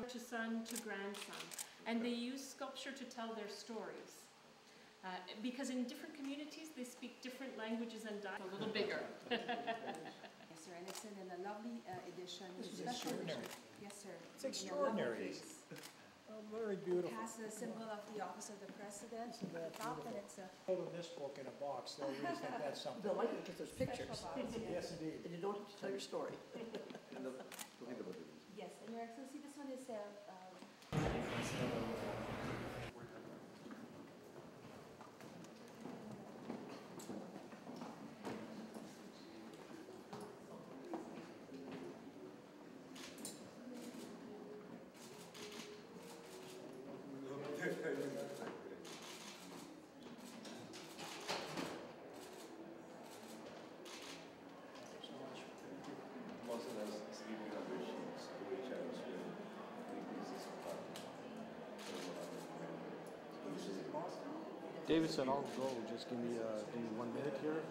to son to grandson, and they use sculpture to tell their stories. Because in different communities they speak different languages and dialects. A little bigger. Yes, sir, and it's in a lovely edition. This is extraordinary. Yes, sir. It's extraordinary. Oh, very beautiful. It has the symbol of the office of the president at the top, and it's a... Holding this book in a box, they'll really think that's something. They'll like it because there's pictures. Yes, indeed. And you don't have to tell your story. Yes, and Your Excellency, this one is David said, I'll go. Just give me 1 minute here.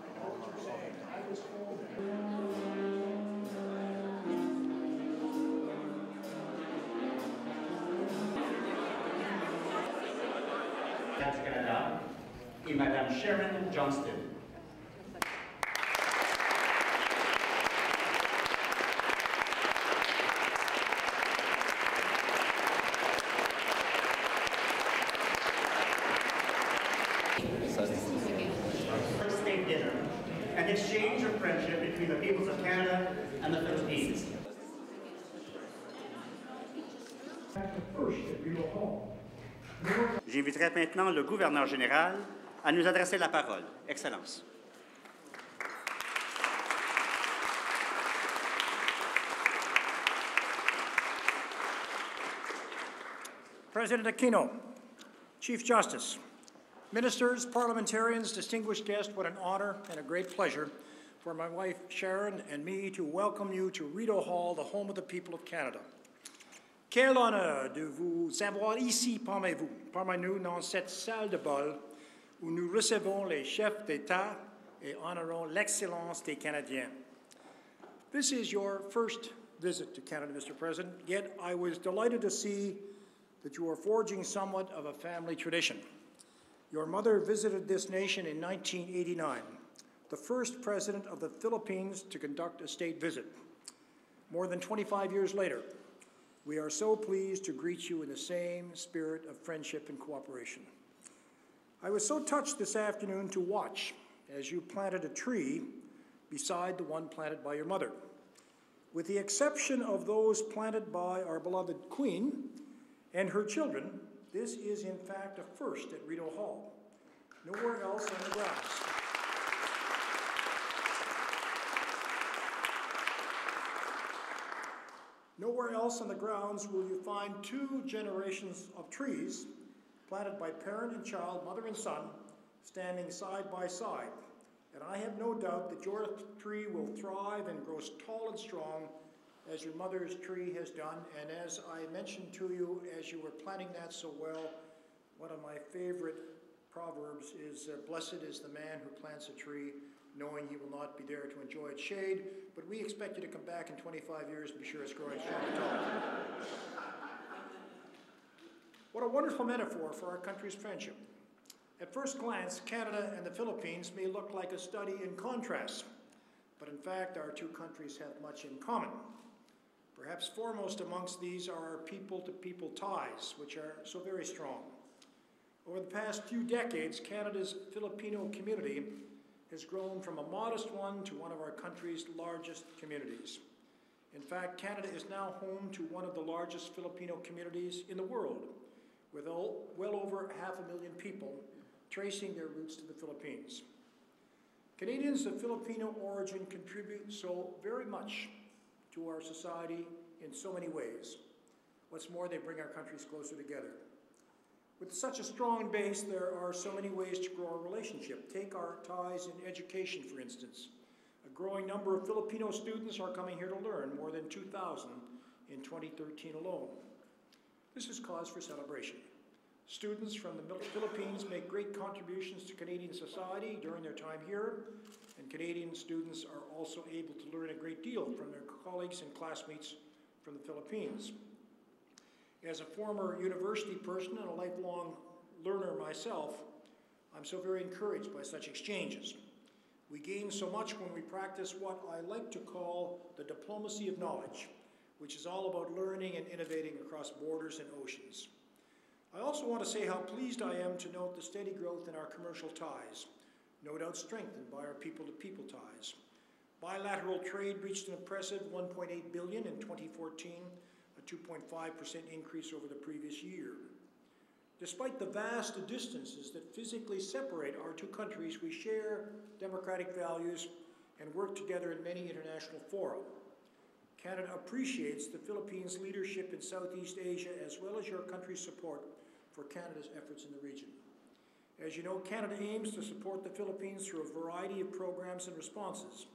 Canada et Madame Sharon Johnston. State dinner, an exchange of friendship between the peoples of Canada and the Philippines. J'inviterai maintenant le gouverneur général à nous adresser la parole. Excellence. President Aquino, Chief Justice, Ministers, parliamentarians, distinguished guests, what an honor and a great pleasure for my wife Sharon and me to welcome you to Rideau Hall, the home of the people of Canada. Quel honneur de vous avoir ici parmi nous dans cette salle de bal où nous recevons les chefs d'État et honorons l'excellence des Canadiens. This is your first visit to Canada, Mr. President, yet I was delighted to see that you are forging somewhat of a family tradition. Your mother visited this nation in 1989, the first president of the Philippines to conduct a state visit. More than 25 years later, we are so pleased to greet you in the same spirit of friendship and cooperation. I was so touched this afternoon to watch as you planted a tree beside the one planted by your mother. With the exception of those planted by our beloved Queen and her children, this is, in fact, a first at Rideau Hall. Nowhere else on the grounds. Nowhere else on the grounds will you find two generations of trees planted by parent and child, mother and son, standing side by side. And I have no doubt that your tree will thrive and grow tall and strong as your mother's tree has done. And as I mentioned to you as you were planting that so well, one of my favorite proverbs is, blessed is the man who plants a tree, knowing he will not be there to enjoy its shade, but we expect you to come back in 25 years and be sure it's growing strong and tall. What a wonderful metaphor for our country's friendship. At first glance, Canada and the Philippines may look like a study in contrast, but in fact our two countries have much in common. Perhaps foremost amongst these are our people-to-people ties, which are so very strong. Over the past few decades, Canada's Filipino community has grown from a modest one to one of our country's largest communities. In fact, Canada is now home to one of the largest Filipino communities in the world, with well over 500,000 people tracing their roots to the Philippines. Canadians of Filipino origin contribute so very much to our society in so many ways. What's more, they bring our countries closer together. With such a strong base, there are so many ways to grow our relationship. Take our ties in education, for instance. A growing number of Filipino students are coming here to learn, more than 2,000 in 2013 alone. This is cause for celebration. Students from the Philippines make great contributions to Canadian society during their time here, and Canadian students are also able to learn a great deal from their colleagues and classmates from the Philippines. As a former university person and a lifelong learner myself, I'm so very encouraged by such exchanges. We gain so much when we practice what I like to call the diplomacy of knowledge, which is all about learning and innovating across borders and oceans. I also want to say how pleased I am to note the steady growth in our commercial ties, no doubt strengthened by our people-to-people ties. Bilateral trade reached an impressive $1.8 billion in 2014, a 2.5% increase over the previous year. Despite the vast distances that physically separate our two countries, we share democratic values and work together in many international fora. Canada appreciates the Philippines' leadership in Southeast Asia, as well as your country's support for Canada's efforts in the region. As you know, Canada aims to support the Philippines through a variety of programs and responses.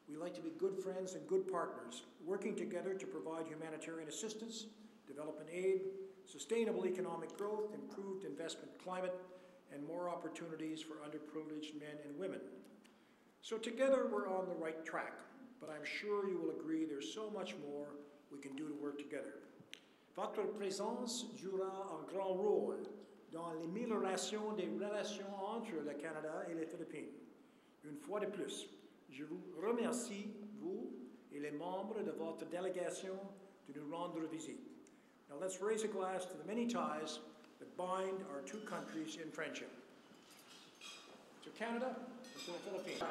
We like to be good friends and good partners, working together to provide humanitarian assistance, development aid, sustainable economic growth, improved investment climate, and more opportunities for underprivileged men and women. So together we're on the right track, but I'm sure you will agree there's so much more we can do to work together. Votre présence jouera un grand rôle dans l'amélioration des relations entre le Canada et les Philippines. Une fois de plus, je vous remercie, vous et les membres de votre délégation, de nous rendre visite. Now let's raise a glass to the many ties that bind our two countries in friendship. To Canada and to the Philippines.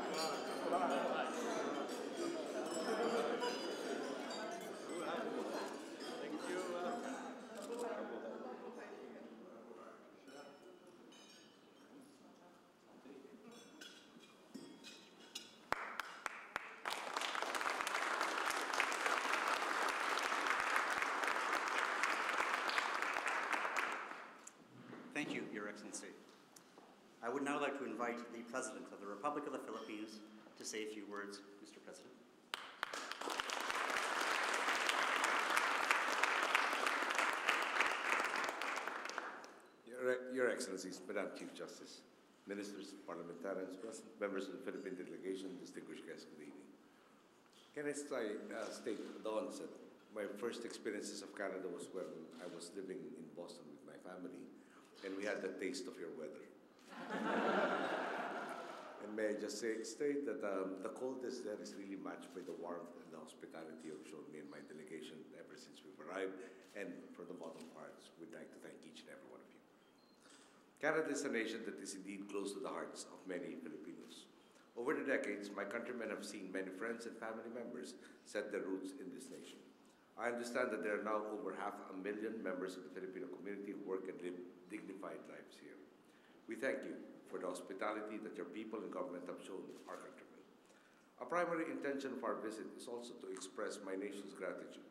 Thank you, Your Excellency. I would now like to invite the President of the Republic of the Philippines to say a few words. Mr. President. Your Excellencies, Madam Chief Justice, Ministers, Parliamentarians present, members of the Philippine delegation, distinguished guests, good evening. Can I state at the onset, my first experiences of Canada was when I was living in Boston with my family, and we had the taste of your weather. And may I just state that the coldness there is really matched by the warmth and the hospitality you've shown me and my delegation ever since we've arrived. And from the bottom parts, we'd like to thank each and every one of you. Canada is a nation that is indeed close to the hearts of many Filipinos. Over the decades, my countrymen have seen many friends and family members set their roots in this nation. I understand that there are now over 500,000 members of the Filipino community who work and live dignified lives here. We thank you for the hospitality that your people and government have shown our countrymen. A primary intention of our visit is also to express my nation's gratitude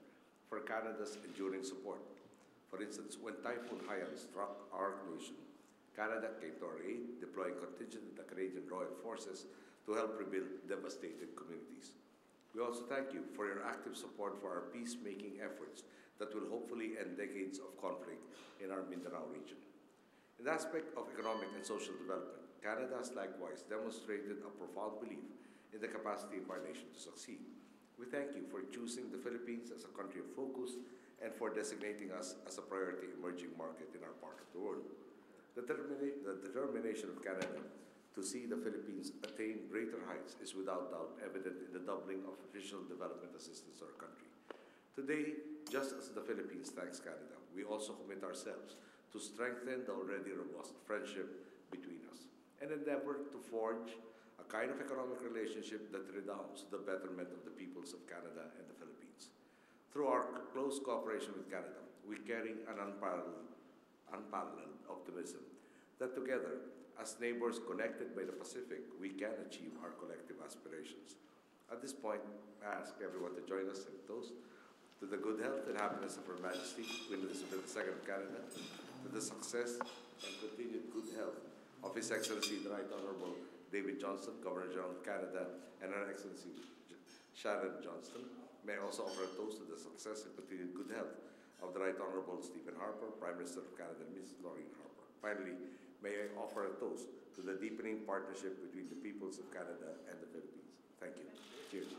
for Canada's enduring support. For instance, when Typhoon Haiyan struck our nation, Canada came to our aid, deploying contingent of the Canadian Royal Forces to help rebuild devastated communities. We also thank you for your active support for our peacemaking efforts that will hopefully end decades of conflict in our Mindanao region. In the aspect of economic and social development, Canada has likewise demonstrated a profound belief in the capacity of our nation to succeed. We thank you for choosing the Philippines as a country of focus and for designating us as a priority emerging market in our part of the world. The determination of Canada to see the Philippines attain greater heights is without doubt evident in the doubling of official development assistance to our country. Today, just as the Philippines thanks Canada, we also commit ourselves to strengthen the already robust friendship between us and endeavor to forge a kind of economic relationship that redounds to the betterment of the peoples of Canada and the Philippines. Through our close cooperation with Canada, we carry an unparalleled optimism that together, as neighbors connected by the Pacific, we can achieve our collective aspirations. At this point, I ask everyone to join us in toast to the good health and happiness of Her Majesty, Queen Elizabeth II of Canada, to the success and continued good health of His Excellency the Right Honourable David Johnston, Governor-General of Canada, and Her Excellency Sharon Johnston. May I also offer a toast to the success and continued good health of the Right Honourable Stephen Harper, Prime Minister of Canada, and Mrs. Maureen Harper. Finally, may I offer a toast to the deepening partnership between the peoples of Canada and the Philippines. Thank you. Cheers.